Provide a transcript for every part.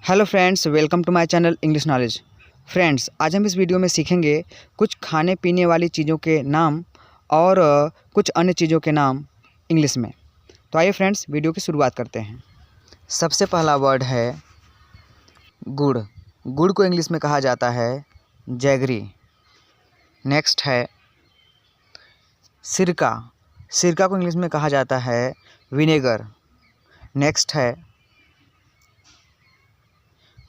Hello friends, welcome to my channel English knowledge. Friends, आज हम इस वीडियो में सीखेंगे कुछ खाने पीने वाली चीज़ों के नाम और कुछ अन्य चीज़ों के नाम इंग्लिश में। तो आइए फ्रेंड्स, वीडियो की शुरुआत करते हैं। सबसे पहला वर्ड है गुड़। गुड़ को इंग्लिश में कहा जाता है जैगरी। नेक्स्ट है सिरका। सिरका को इंग्लिश में कहा जाता है विनेगर। नेक्स्ट है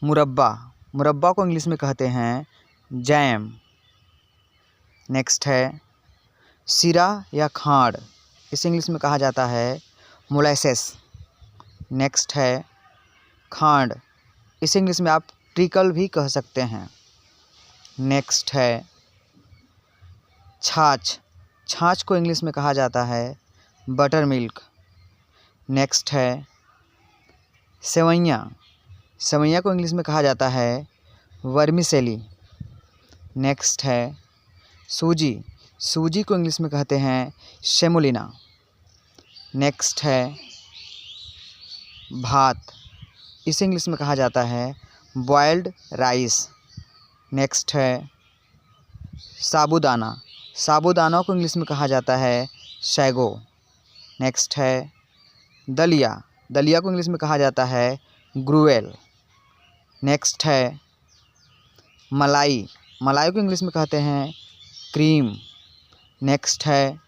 मुरब्बा। मुरब्बा को इंग्लिश में कहते हैं जैम। नेक्स्ट है सीरा या खांड। इसे इंग्लिश में कहा जाता है मोलेसेस। नेक्स्ट है खांड। इसे इंग्लिश में आप ट्रिकल भी कह सकते हैं। नेक्स्ट है छाछ। छाछ को इंग्लिश में कहा जाता है बटर मिल्क। नेक्स्ट है सेवइयाँ। सेवइयाँ को इंग्लिश में कहा जाता है वर्मिसेली। नेक्स्ट है सूजी। सूजी को इंग्लिश में कहते हैं सेमोलिना। नेक्स्ट है भात। इसे इंग्लिश में कहा जाता है बॉइल्ड राइस। नेक्स्ट है साबूदाना। साबूदाना को इंग्लिश में कहा जाता है सैगो। नेक्स्ट है दलिया। दलिया को इंग्लिश में कहा जाता है ग्रुएल। नेक्स्ट है मलाई। मलाई को इंग्लिश में कहते हैं क्रीम। नेक्स्ट है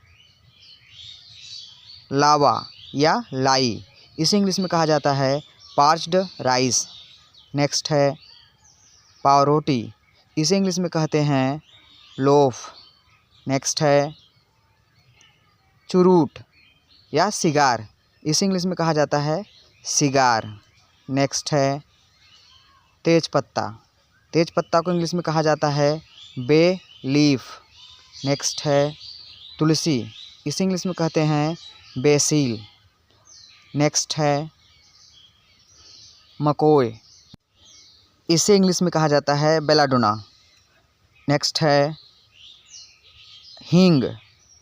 लावा या लाई। इसे इंग्लिश में कहा जाता है पार्च्ड राइस। नेक्स्ट है पावरोटी। इसे इंग्लिश में कहते हैं लोफ। नेक्स्ट है चुरूट या सिगार। इसे इंग्लिश में कहा जाता है सिगार। नेक्स्ट है तेजपत्ता। तेजपत्ता को इंग्लिश में कहा जाता है बे लीफ। नेक्स्ट है तुलसी। इसे इंग्लिश में कहते हैं बेसिल। नेक्स्ट है मकोय। इसे इंग्लिश में कहा जाता है बेलाडोना। नेक्स्ट है हींग।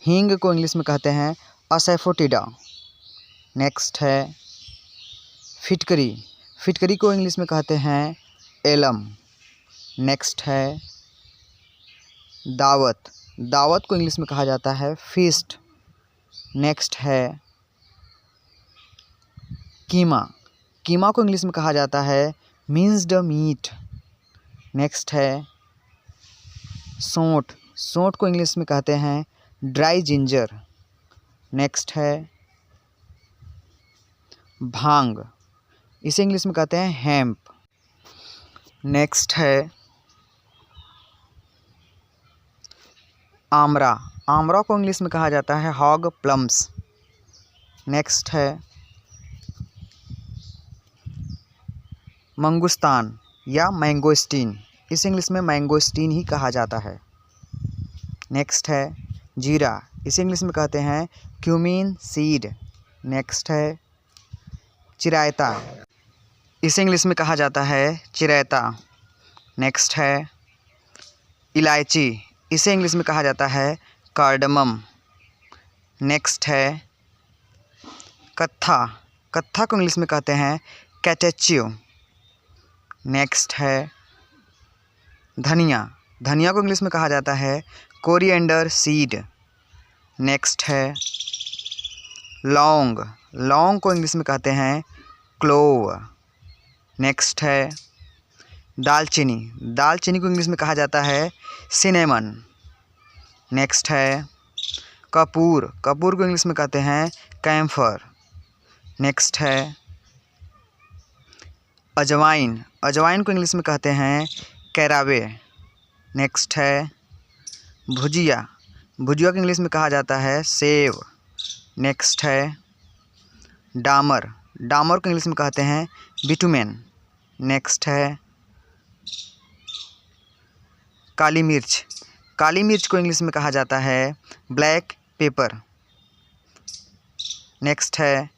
हींग को इंग्लिश में कहते हैं असेफोटिडा। नेक्स्ट है फिटकरी। फिटकरी को इंग्लिश में कहते हैं एलम। नेक्स्ट है दावत। दावत को इंग्लिश में कहा जाता है फीस्ट। नेक्स्ट है कीमा। कीमा को इंग्लिश में कहा जाता है मिंस्ड मीट। नेक्स्ट है सौंठ। सौंठ को इंग्लिश में कहते हैं ड्राई जिंजर। नेक्स्ट है भांग। इसे इंग्लिश में कहते हैं हेम्प। नेक्स्ट है आमरा। आमरा को इंग्लिश में कहा जाता है हॉग प्लम्स। नेक्स्ट है मंगुस्तान या मैंगोस्टीन। इस इंग्लिश में मैंगोस्टीन ही कहा जाता है। नेक्स्ट है जीरा। इसे इंग्लिश में कहते हैं क्यूमीन सीड। नेक्स्ट है चिरायता। इसे इंग्लिश में कहा जाता है चिरैता। नेक्स्ट है इलायची। इसे इंग्लिश में कहा जाता है कार्डमम। नेक्स्ट है कत्था। कत्था को इंग्लिश में कहते हैं कैटेच्यू। नेक्स्ट है धनिया। धनिया को इंग्लिश में कहा जाता है कोरिएंडर सीड। नेक्स्ट है लौंग। लौंग को इंग्लिश में कहते हैं क्लोव। नेक्स्ट है दालचीनी। दालचीनी को इंग्लिश में कहा जाता है सिनेमन। नेक्स्ट है कपूर। कपूर को इंग्लिश में कहते हैं कैम्फर। नेक्स्ट है अजवाइन। अजवाइन को इंग्लिश में कहते हैं कैरावे। नेक्स्ट है भुजिया। भुजिया को इंग्लिश में कहा जाता है सेव। नेक्स्ट है डामर। डामर को इंग्लिश में कहते हैं बिटुमेन। नेक्स्ट है काली मिर्च। काली मिर्च को इंग्लिश में कहा जाता है ब्लैक पेपर। नेक्स्ट है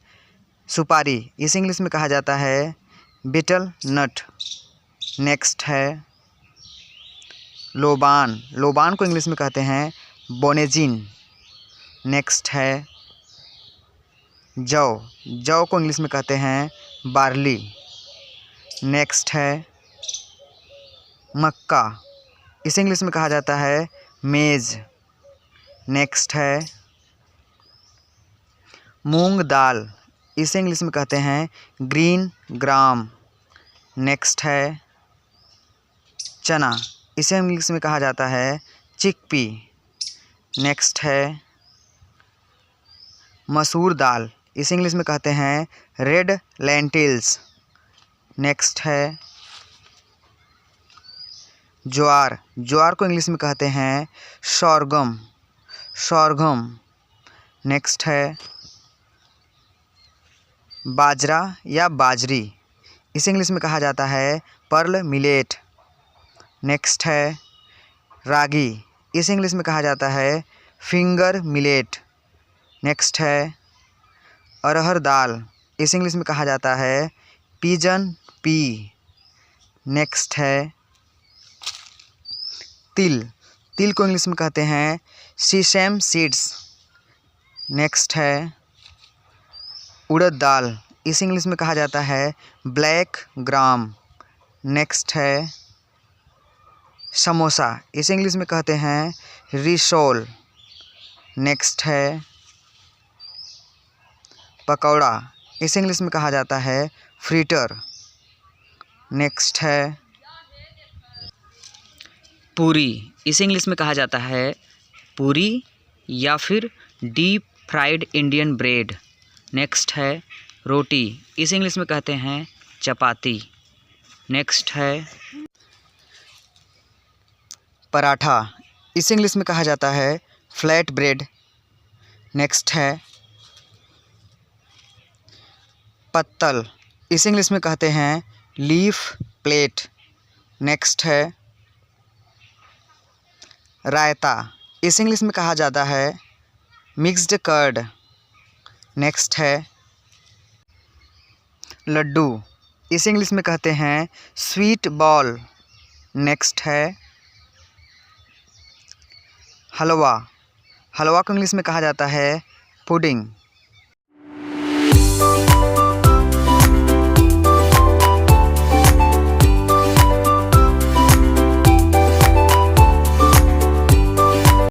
सुपारी। इसे इंग्लिश में कहा जाता है बीटल नट। नेक्स्ट है लोबान। लोबान को इंग्लिश में कहते हैं बोनेजिन। नेक्स्ट है जौ। जौ को इंग्लिश में कहते हैं बार्ली। नेक्स्ट है मक्का, इसे इंग्लिश में कहा जाता है मेज़। नेक्स्ट है मूंग दाल, इसे इंग्लिश में कहते हैं ग्रीन ग्राम। नेक्स्ट है चना, इसे इंग्लिश में कहा जाता है चिकपी। नेक्स्ट है मसूर दाल, इसे इंग्लिश में कहते हैं रेड लेंटिल्स। नेक्स्ट है ज्वार, ज्वार को इंग्लिश में कहते हैं सोरगम, सोरगम। नेक्स्ट है बाजरा या बाजरी, इसे इंग्लिश में कहा जाता है पर्ल मिलेट। नेक्स्ट है रागी, इसे इंग्लिश में कहा जाता है फिंगर मिलेट। नेक्स्ट है अरहर दाल, इसे इंग्लिश में कहा जाता है पिजन पी। नेक्स्ट है तिल, तिल को इंग्लिश में कहते हैं सीसम सीड्स। नेक्स्ट है उड़द दाल, इसे इंग्लिश में कहा जाता है ब्लैक ग्राम। नेक्स्ट है समोसा, इसे इंग्लिश में कहते हैं रिसोल। नेक्स्ट है पकौड़ा, इसे इंग्लिश में कहा जाता है फ्रीटर। नेक्स्ट है पूरी, इसे इंग्लिश में कहा जाता है पूरी या फिर deep fried Indian bread. Next है रोटी, इसे इंग्लिश में कहते हैं चपाती। नेक्स्ट है पराठा, इसे इंग्लिश में कहा जाता है फ्लैट ब्रेड। नेक्स्ट है पत्तल, इसे इंग्लिश में कहते हैं लीफ प्लेट। नेक्स्ट है रायता, इसे इंग्लिश में कहा जाता है मिक्स्ड कर्ड। नेक्स्ट है लड्डू, इसे इंग्लिश में कहते हैं स्वीट बॉल। नेक्स्ट है हलवा, हलवा को इंग्लिश में कहा जाता है पुडिंग।